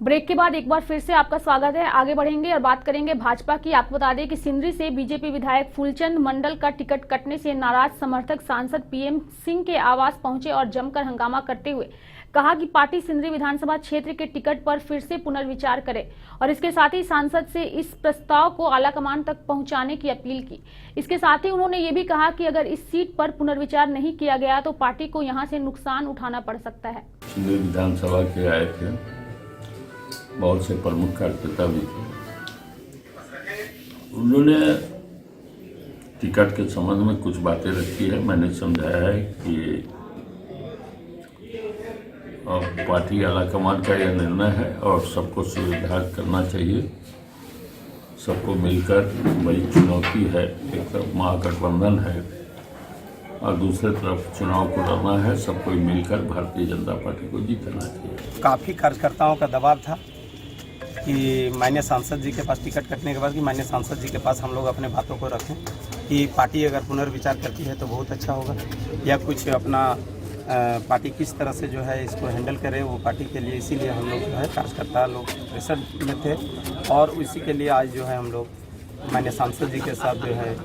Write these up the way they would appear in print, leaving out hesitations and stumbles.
Break के बाद एक बार फिर से आपका स्वागत है। आगे बढ़ेंगे और बात करेंगे भाजपा की। आपको बता दें कि सिंदरी से बीजेपी विधायक फूलचंद मंडल का टिकट कटने से नाराज समर्थक सांसद पीएम सिंह के आवास पहुंचे और जमकर हंगामा करते हुए कहा कि पार्टी सिंदरी विधानसभा क्षेत्र के टिकट पर फिर से पुनर्विचार करे और इसके साथ ही सांसद से इस प्रस्ताव को आलाकमान तक पहुंचाने की अपील की। इसके साथ ही उन्होंने ये भी कहा कि अगर इस सीट पर पुनर्विचार नहीं किया गया तो पार्टी को यहाँ से नुकसान उठाना पड़ सकता है। सिंदरी विधानसभा के आए थे, बहुत से प्रमुख कार्यकर्ता भी थे। उन्होंने टिकट के संबंध में कुछ बातें रखी है। मैंने समझाया है कि पार्टी आलाकमान का यह निर्णय है और सबको सुविधा करना चाहिए। सबको मिलकर बड़ी चुनौती है। एक तरफ महागठबंधन है और दूसरे तरफ चुनाव को लड़ना है। सबको मिलकर भारतीय जनता पार्टी को जीतना चाहिए। काफ़ी कार्यकर्ताओं का दबाव था कि माननीय सांसद जी के पास टिकट कटने के बाद कि माननीय सांसद जी के पास हम लोग अपने बातों को रखें कि पार्टी अगर पुनर्विचार करती है तो बहुत अच्छा होगा, या कुछ अपना पार्टी किस तरह से जो है इसको हैंडल करे वो पार्टी के लिए। इसीलिए हम लोग जो है कार्यकर्ता लोग प्रेशर में थे और इसी के लिए आज जो है हम लोग माननीय सांसद जी के साथ जो है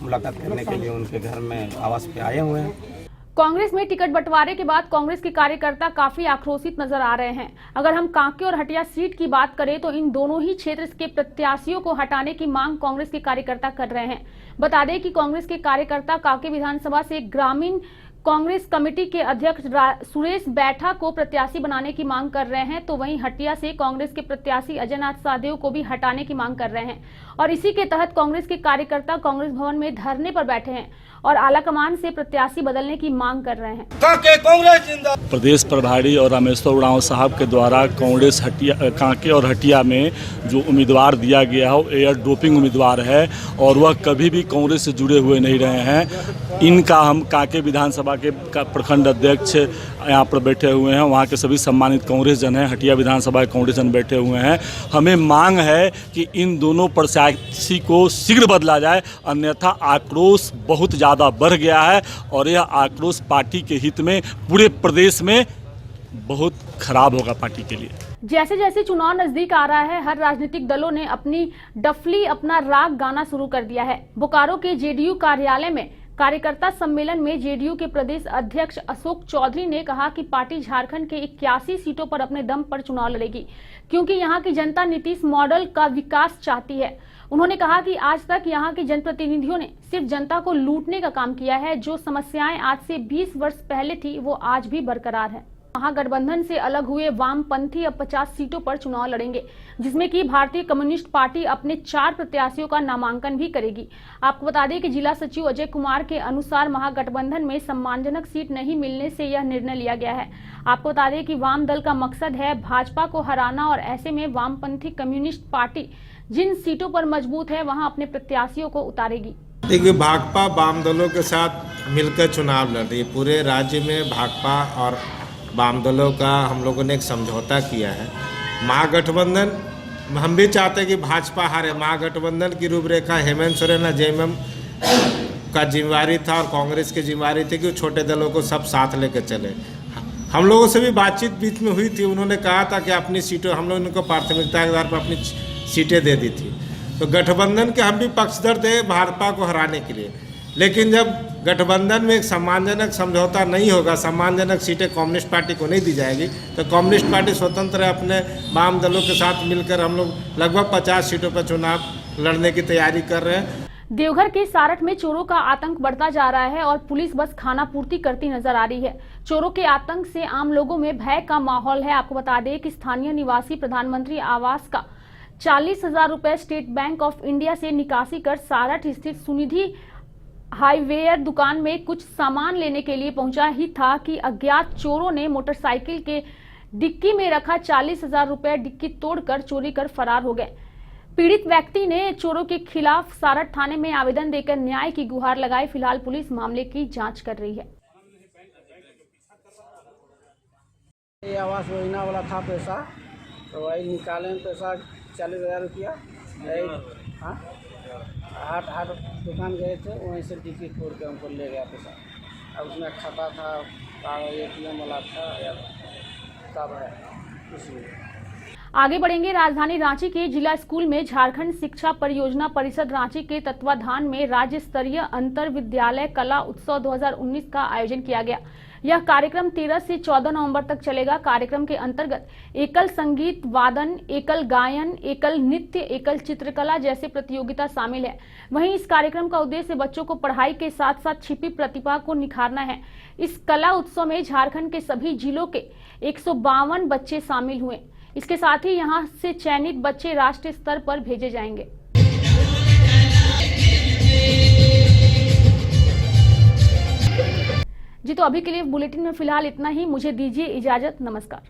मुलाकात करने के लिए उनके घर में आवास पे आए हुए हैं। कांग्रेस में टिकट बंटवारे के बाद कांग्रेस के कार्यकर्ता काफी आक्रोशित नजर आ रहे हैं। अगर हम कांके और हटिया सीट की बात करें तो इन दोनों ही क्षेत्र के प्रत्याशियों को हटाने की मांग कांग्रेस के कार्यकर्ता कर रहे हैं। बता दें कि कांग्रेस के कार्यकर्ता कांके विधानसभा से ग्रामीण कांग्रेस कमेटी के अध्यक्ष सुरेश बैठा को प्रत्याशी बनाने की मांग कर रहे हैं, तो वहीं हटिया से कांग्रेस के प्रत्याशी अजय नाथ साहदेव को भी हटाने की मांग कर रहे हैं। और इसी के तहत कांग्रेस के कार्यकर्ता कांग्रेस भवन में धरने पर बैठे हैं और आलाकमान से प्रत्याशी बदलने की मांग कर रहे हैं। प्रदेश प्रभारी और रामेश्वर उरांव साहब के द्वारा कांग्रेस कांके और हटिया में जो उम्मीदवार दिया गया है वो एयर ड्रॉपिंग उम्मीदवार है और वह कभी भी कांग्रेस से जुड़े हुए नहीं रहे हैं। इनका हम कांके विधानसभा के प्रखंड अध्यक्ष यहाँ पर बैठे हुए हैं, वहाँ के सभी सम्मानित कांग्रेस जन हैं, हटिया विधानसभा के कांग्रेस जन बैठे हुए हैं। हमें मांग है कि इन दोनों प्रत्याशी को शीघ्र बदला जाए, अन्यथा आक्रोश बहुत ज़्यादा बढ़ गया है और यह आक्रोश पार्टी के हित में पूरे प्रदेश में बहुत खराब होगा पार्टी के लिए। जैसे जैसे चुनाव नजदीक आ रहा है, हर राजनीतिक दलों ने अपनी डफली अपना राग गाना शुरू कर दिया है। बोकारो के जेडीयू कार्यालय में कार्यकर्ता सम्मेलन में जेडीयू के प्रदेश अध्यक्ष अशोक चौधरी ने कहा कि पार्टी झारखंड के 81 सीटों पर अपने दम पर चुनाव लड़ेगी, क्योंकि यहां की जनता नीतीश मॉडल का विकास चाहती है। उन्होंने कहा कि आज तक यहां के जनप्रतिनिधियों ने सिर्फ जनता को लूटने का काम किया है। जो समस्याएं आज से 20 वर्ष पहले थी वो आज भी बरकरार है। महागठबंधन से अलग हुए वामपंथी अब 50 सीटों पर चुनाव लड़ेंगे, जिसमें कि भारतीय कम्युनिस्ट पार्टी अपने 4 प्रत्याशियों का नामांकन भी करेगी। आपको बता दें कि जिला सचिव अजय कुमार के अनुसार महागठबंधन में सम्मानजनक सीट नहीं मिलने से यह निर्णय लिया गया है। आपको बता दें कि वाम दल का मकसद है भाजपा को हराना और ऐसे में वामपंथी कम्युनिस्ट पार्टी जिन सीटों पर मजबूत है वहां अपने प्रत्याशियों को उतारेगी। देखिए, भाकपा वाम दलों के साथ मिलकर चुनाव लड़ रही है। पूरे राज्य में भाकपा और वाम दलों का हम लोगों ने एक समझौता किया है। महागठबंधन हम भी चाहते हैं कि भाजपा हारे। महागठबंधन की रूपरेखा हेमंत सोरेन और जेएमएम का जिम्मेवारी था और कांग्रेस की जिम्मेवारी थी कि छोटे दलों को सब साथ लेकर चले। हम लोगों से भी बातचीत बीच में हुई थी। उन्होंने कहा था कि अपनी सीटों हम लोग उनको प्राथमिकता के आधार पर अपनी सीटें दे दी थी। तो गठबंधन के हम भी पक्षधर थे भाजपा को हराने के लिए, लेकिन जब गठबंधन में एक सम्मानजनक समझौता नहीं होगा, सम्मानजनक सीटें कम्युनिस्ट पार्टी को नहीं दी जाएगी, तो कम्युनिस्ट पार्टी स्वतंत्र है। अपने वाम दलों के साथ मिलकर हम लोग लगभग 50 सीटों पर चुनाव लड़ने की तैयारी कर रहे हैं। देवघर के सारठ में चोरों का आतंक बढ़ता जा रहा है और पुलिस बस खाना पूर्ति करती नजर आ रही है। चोरों के आतंक से आम लोगों में भय का माहौल है। आपको बता दें कि स्थानीय निवासी प्रधानमंत्री आवास का 40,000 रुपए स्टेट बैंक ऑफ इंडिया से निकासी कर सारठ स्थित सुनिधि हाईवेयर दुकान में कुछ सामान लेने के लिए पहुंचा ही था कि अज्ञात चोरों ने मोटरसाइकिल के डिक्की में रखा 40,000 रुपए डिक्की तोड़कर चोरी कर फरार हो गए। पीड़ित व्यक्ति ने चोरों के खिलाफ सारठ थाने में आवेदन देकर न्याय की गुहार लगाई। फिलहाल पुलिस मामले की जांच कर रही है। ये आवास योजना वाला था पैसा, तो वही निकाले पैसा 40,000 रुपया। हाट दुकान गए थे, वहीं से डिक्की तोड़ के हमको ले गया पैसा। अब उसमें खाता था, ATM वाला था, या सब है इसलिए। आगे बढ़ेंगे। राजधानी रांची के जिला स्कूल में झारखंड शिक्षा परियोजना परिषद रांची के तत्वाधान में राज्य स्तरीय अंतर विद्यालय कला उत्सव 2019 का आयोजन किया गया। यह कार्यक्रम 13 से 14 नवंबर तक चलेगा। कार्यक्रम के अंतर्गत एकल संगीत वादन, एकल गायन, एकल नृत्य, एकल चित्रकला जैसे प्रतियोगिता शामिल है। वहीं इस कार्यक्रम का उद्देश्य बच्चों को पढ़ाई के साथ साथ छिपी प्रतिभा को निखारना है। इस कला उत्सव में झारखंड के सभी जिलों के 152 बच्चे शामिल हुए। इसके साथ ही यहां से चयनित बच्चे राष्ट्रीय स्तर पर भेजे जाएंगे। जी तो अभी के लिए बुलेटिन में फिलहाल इतना ही। मुझे दीजिए इजाजत। नमस्कार।